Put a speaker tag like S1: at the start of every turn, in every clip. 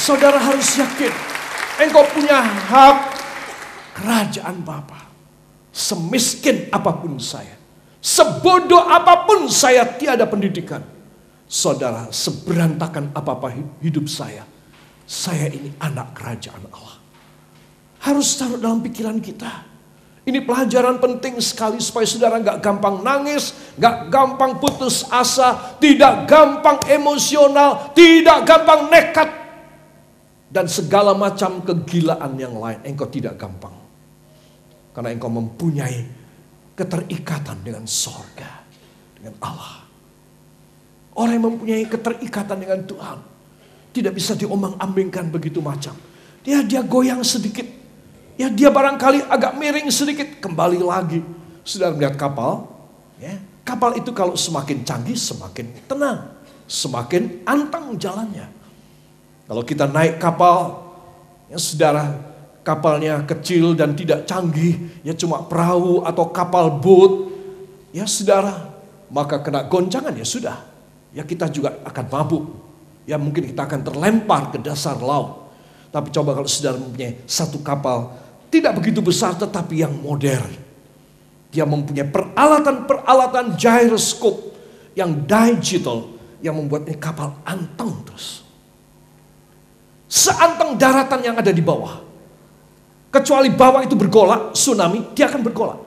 S1: Saudara harus yakin, engkau punya hak kerajaan Bapa. Semiskin apapun saya, sebodoh apapun saya, tiada pendidikan. Saudara, seberantakan apa-apa hidup saya ini anak kerajaan Allah. Harus taruh dalam pikiran kita. Ini pelajaran penting sekali supaya saudara gak gampang nangis, gak gampang putus asa, tidak gampang emosional, tidak gampang nekat, dan segala macam kegilaan yang lain. Engkau tidak gampang. Karena engkau mempunyai keterikatan dengan sorga, dengan Allah. Orang yang mempunyai keterikatan dengan Tuhan tidak bisa diombang-ambingkan begitu macam. Dia goyang sedikit, ya dia barangkali agak miring sedikit, kembali lagi. Sudah melihat kapal, ya, kapal itu kalau semakin canggih semakin tenang, semakin antang jalannya. Kalau kita naik kapal, ya saudara, kapalnya kecil dan tidak canggih, ya cuma perahu atau kapal boat, ya saudara, maka kena goncangan ya sudah, ya kita juga akan mabuk, ya mungkin kita akan terlempar ke dasar laut. Tapi coba kalau saudara mempunyai satu kapal, tidak begitu besar tetapi yang modern, dia mempunyai peralatan-peralatan gyroscope yang digital, yang membuat ini kapal anteng terus. Seanteng daratan yang ada di bawah. Kecuali bawah itu bergolak, tsunami, dia akan bergolak.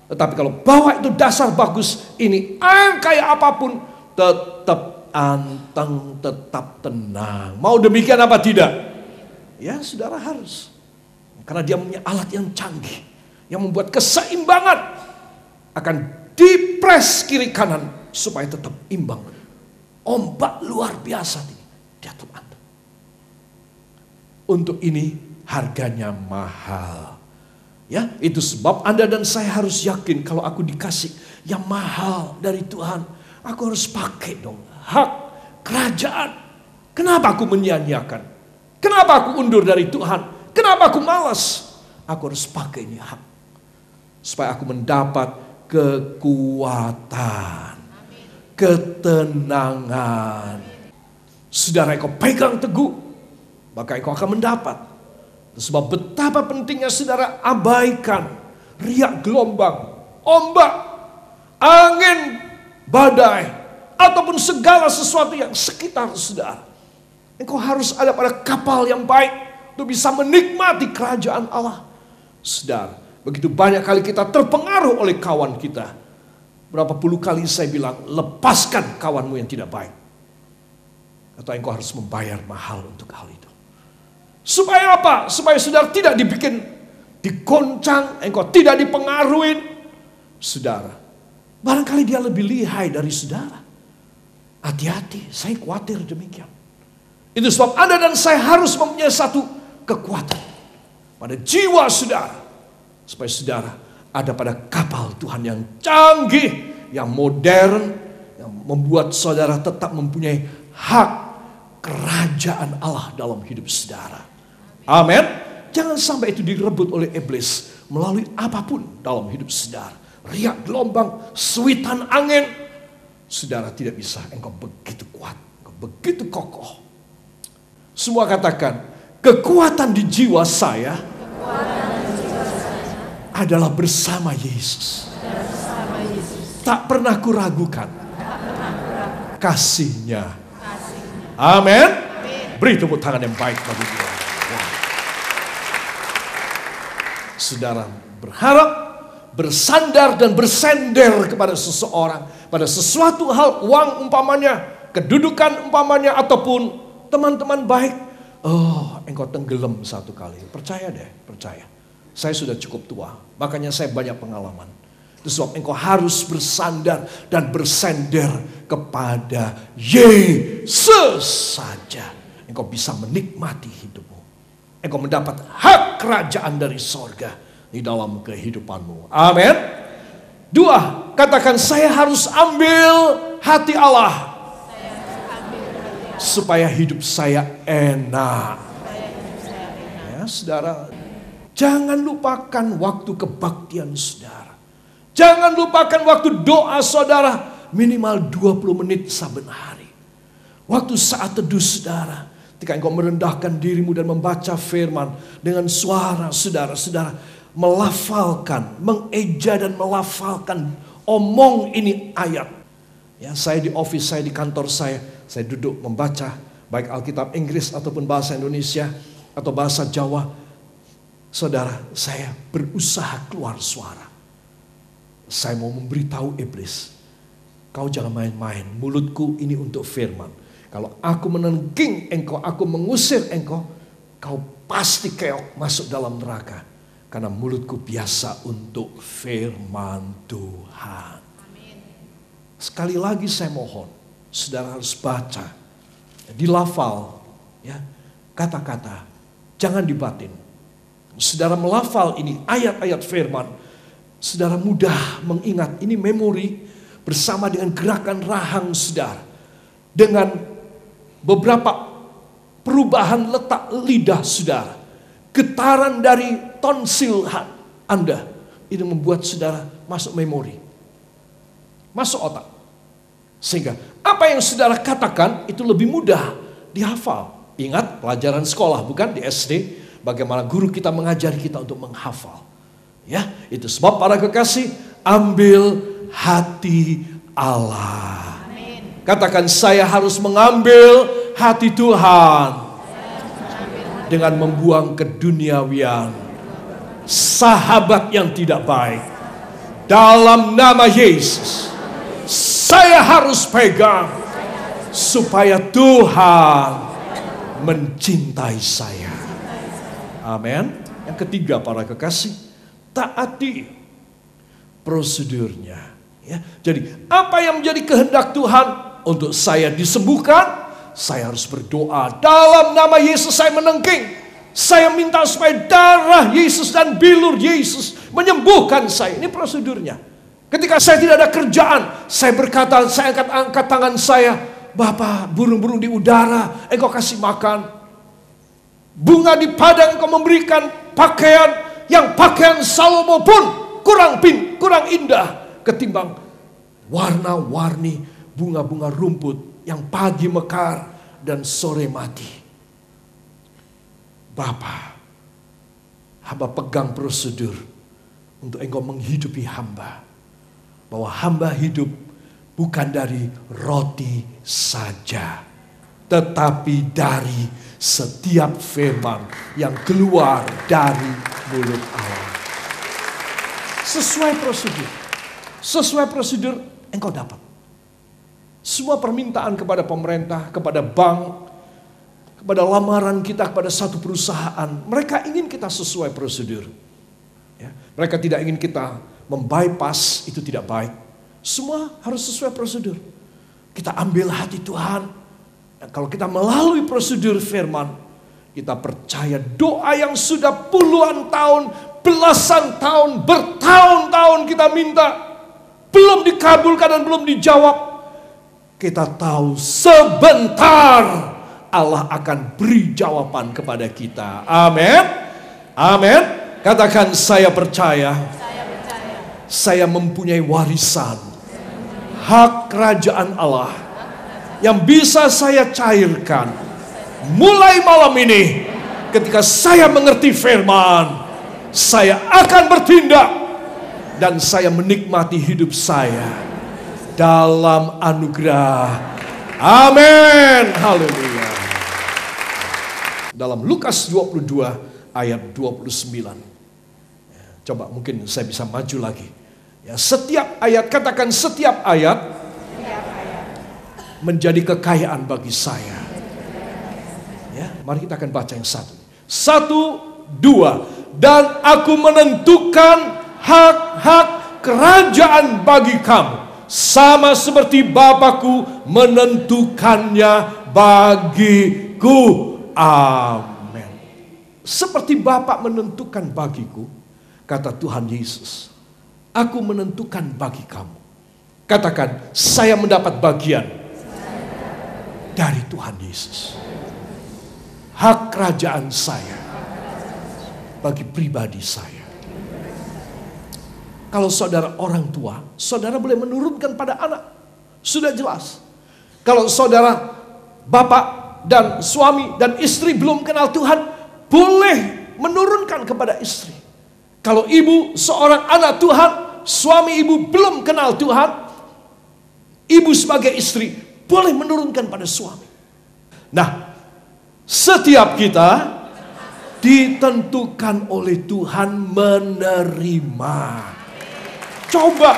S1: Tetapi kalau bawah itu dasar bagus, ini kayak apapun, tetap anteng, tetap tenang. Mau demikian apa tidak? Ya saudara harus. Karena dia punya alat yang canggih, yang membuat keseimbangan, akan dipres kiri kanan, supaya tetap imbang. Ombak luar biasa ini, dia tetap anteng. Untuk ini, harganya mahal. Ya, itu sebab Anda dan saya harus yakin kalau aku dikasih yang mahal dari Tuhan, aku harus pakai dong hak kerajaan. Kenapa aku menyia-nyiakan? Kenapa aku undur dari Tuhan? Kenapa aku malas? Aku harus pakai ini hak. Supaya aku mendapat kekuatan, ketenangan. Saudara, engkau pegang teguh, maka engkau akan mendapat. Sebab betapa pentingnya saudara abaikan riak gelombang, ombak, angin, badai, ataupun segala sesuatu yang sekitar saudara. Engkau harus ada pada kapal yang baik untuk bisa menikmati kerajaan Allah. Saudara, begitu banyak kali kita terpengaruh oleh kawan kita. Berapa puluh kali saya bilang, lepaskan kawanmu yang tidak baik. Atau engkau harus membayar mahal untuk hal itu. Supaya apa? Supaya saudara tidak dibikin digoncang, engkau tidak dipengaruhi. Saudara, barangkali dia lebih lihai dari saudara. Hati-hati, saya khawatir demikian. Itu sebab Anda dan saya harus mempunyai satu kekuatan pada jiwa saudara. Supaya saudara ada pada kapal Tuhan yang canggih, yang modern, yang membuat saudara tetap mempunyai hak kerajaan Allah dalam hidup saudara. Amin. Jangan sampai itu direbut oleh iblis melalui apapun dalam hidup saudara. Riak gelombang, suitan angin. Saudara tidak bisa, engkau begitu kuat, engkau begitu kokoh. Semua katakan, kekuatan di jiwa saya adalah bersama Yesus. Tak pernah kuragukan kasih-Nya. Amin. Beri tepuk tangan yang baik bagi dia. Saudara berharap, bersandar dan bersender kepada seseorang, pada sesuatu hal, uang umpamanya, kedudukan umpamanya, ataupun teman-teman baik. Oh, engkau tenggelam satu kali. Percaya deh, percaya. Saya sudah cukup tua, makanya saya banyak pengalaman. Itu sebab engkau harus bersandar dan bersender kepada Yesus saja. Engkau bisa menikmati hidupmu. Engkau mendapat hak kerajaan dari sorga di dalam kehidupanmu. Amin. 2, katakan saya harus ambil hati Allah. Supaya hidup saya enak. Ya saudara, jangan lupakan waktu kebaktian saudara. Jangan lupakan waktu doa saudara minimal 20 menit saben hari. Waktu saat teduh saudara. Ketika engkau merendahkan dirimu dan membaca firman dengan suara, saudara-saudara melafalkan, mengeja dan melafalkan, omong ini ayat. Ya, saya di office saya, di kantor saya duduk membaca baik Alkitab Inggris ataupun bahasa Indonesia atau bahasa Jawa. Saudara, saya berusaha keluar suara. Saya mau memberitahu iblis, kau jangan main-main, mulutku ini untuk firman. Kalau aku menengking engkau, aku mengusir engkau, kau pasti keok masuk dalam neraka. Karena mulutku biasa untuk firman Tuhan. Amin. Sekali lagi saya mohon, saudara harus baca, dilafal, ya, kata-kata, jangan dibatin. Saudara melafal ini ayat-ayat firman, saudara mudah mengingat, ini memori bersama dengan gerakan rahang saudara. Dengan beberapa perubahan letak lidah saudara, getaran dari tonsil Anda, ini membuat saudara masuk memori, masuk otak. Sehingga apa yang saudara katakan itu lebih mudah dihafal. Ingat pelajaran sekolah, bukan di SD, bagaimana guru kita mengajari kita untuk menghafal. Ya, itu sebab para kekasih, ambil hati Allah. Amin. Katakan, saya harus mengambil hati Tuhan dengan membuang keduniawian, sahabat yang tidak baik. Dalam nama Yesus, saya harus pegang supaya Tuhan mencintai saya. Amin. Yang ketiga para kekasih, taati prosedurnya. Ya, jadi apa yang menjadi kehendak Tuhan untuk saya disembuhkan, saya harus berdoa dalam nama Yesus. Saya menengking, saya minta supaya darah Yesus dan bilur Yesus menyembuhkan saya. Ini prosedurnya. Ketika saya tidak ada kerjaan, saya berkata, saya angkat tangan saya, Bapa, burung-burung di udara engkau kasih makan, bunga di padang engkau memberikan pakaian, yang pakaian Salomo pun kurang indah ketimbang warna-warni bunga-bunga rumput yang pagi mekar dan sore mati. Bapa, hamba pegang prosedur untuk engkau menghidupi hamba, bahwa hamba hidup bukan dari roti saja, tetapi dari setiap firman yang keluar dari mulut Allah. Sesuai prosedur engkau dapat. Semua permintaan kepada pemerintah, kepada bank, kepada lamaran kita, kepada satu perusahaan, mereka ingin kita sesuai prosedur. Ya, mereka tidak ingin kita membypass, itu tidak baik. Semua harus sesuai prosedur. Kita ambil hati Tuhan. Dan kalau kita melalui prosedur firman, kita percaya doa yang sudah puluhan tahun, belasan tahun, bertahun-tahun kita minta, belum dikabulkan dan belum dijawab. Kita tahu sebentar Allah akan beri jawaban kepada kita. Amin. Amin. Katakan, saya percaya. Saya mempunyai warisan, hak kerajaan Allah yang bisa saya cairkan mulai malam ini. Ketika saya mengerti firman, saya akan bertindak dan saya menikmati hidup saya dalam anugerah. Amin. Haleluya. Dalam Lukas 22 ayat 29. Coba mungkin saya bisa maju lagi. Ya, setiap ayat, katakan setiap ayat menjadi kekayaan bagi saya. Ya, mari kita akan baca yang satu. 1, 2. Dan aku menentukan hak-hak kerajaan bagi kamu, sama seperti Bapakku menentukannya bagiku. Amin. Seperti Bapa menentukan bagiku, kata Tuhan Yesus, aku menentukan bagi kamu. Katakan, saya mendapat bagian dari Tuhan Yesus. Hak kerajaan saya bagi pribadi saya. Kalau saudara orang tua, saudara boleh menurunkan pada anak. Sudah jelas. Kalau saudara bapak dan suami dan istri belum kenal Tuhan, boleh menurunkan kepada istri. Kalau ibu seorang anak Tuhan, suami ibu belum kenal Tuhan, ibu sebagai istri boleh menurunkan pada suami. Nah, setiap kita ditentukan oleh Tuhan menerima. Coba,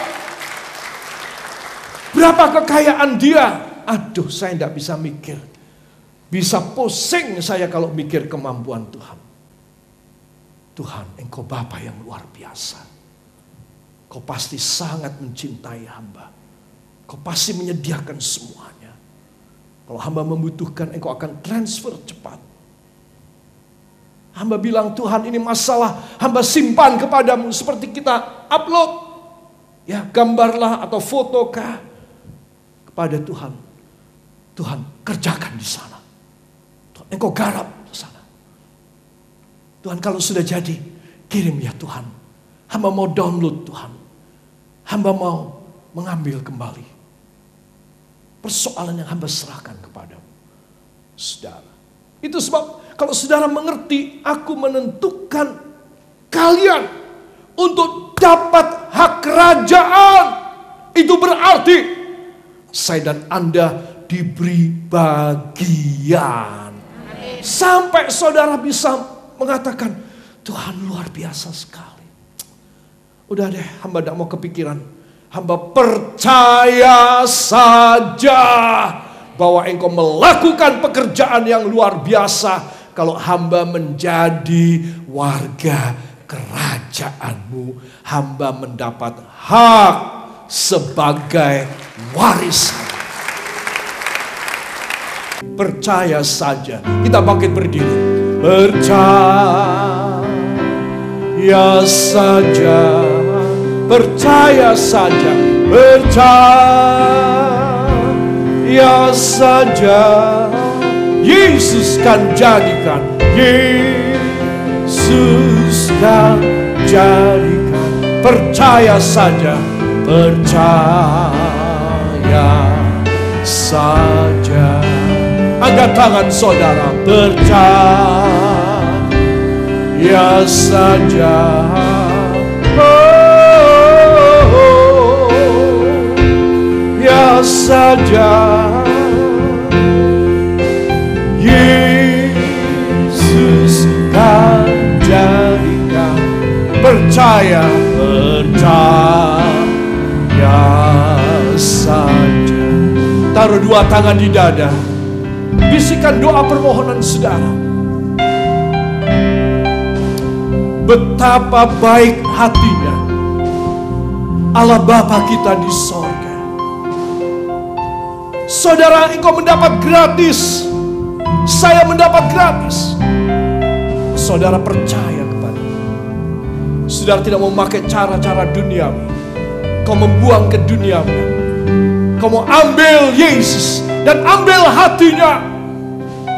S1: berapa kekayaan dia? Aduh, saya tidak bisa mikir. Bisa pusing saya kalau mikir kemampuan Tuhan. Tuhan, Engkau Bapa yang luar biasa. Kau pasti sangat mencintai hamba. Kau pasti menyediakan semuanya. Kalau hamba membutuhkan, Engkau akan transfer cepat. Hamba bilang, Tuhan, ini masalah, hamba simpan kepadamu seperti kita upload. Ya, gambarlah atau fotokah kepada Tuhan. Tuhan, kerjakan di sana. Tuhan, Engkau garap di sana. Tuhan, kalau sudah jadi, kirim ya Tuhan. Hamba mau download Tuhan. Hamba mau mengambil kembali. Persoalan yang hamba serahkan kepadamu. Saudara. Itu sebab kalau saudara mengerti, aku menentukan kalian untuk dapat hak kerajaan. Itu berarti saya dan Anda diberi bagian. Sampai saudara bisa mengatakan, Tuhan luar biasa sekali. Udah deh, hamba tidak mau kepikiran. Hamba percaya saja bahwa Engkau melakukan pekerjaan yang luar biasa. Kalau hamba menjadi warga kerajaanmu, hamba mendapat hak sebagai warisan. Percaya saja. Kita bangkit berdiri. Percaya saja. Percaya saja. Percaya saja. Yesus kan jadikan. Yesus kan jadikan. Percaya saja. Percaya saja. Angkat tangan saudara. Percaya saja. Ya saja. Yesus kan jadikan. Percaya saja. Taruh dua tangan di dada. Bisikan doa permohonan saudara. Betapa baik hatinya Allah Bapa kita di sorga. Saudara, engkau mendapat gratis. Saya mendapat gratis. Saudara percaya kepada-Nya. Saudara tidak mau memakai cara-cara duniawi. Kau membuang ke duniawi. Kau mau ambil Yesus dan ambil hatinya.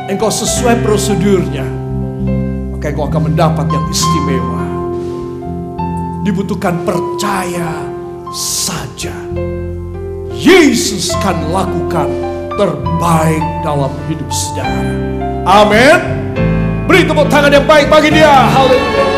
S1: Engkau sesuai prosedurnya. Maka engkau akan mendapat yang istimewa. Dibutuhkan percaya saja. Yesus kan lakukan terbaik dalam hidup saudara. Amin. Beri tepuk tangan yang baik bagi Dia. Haleluya.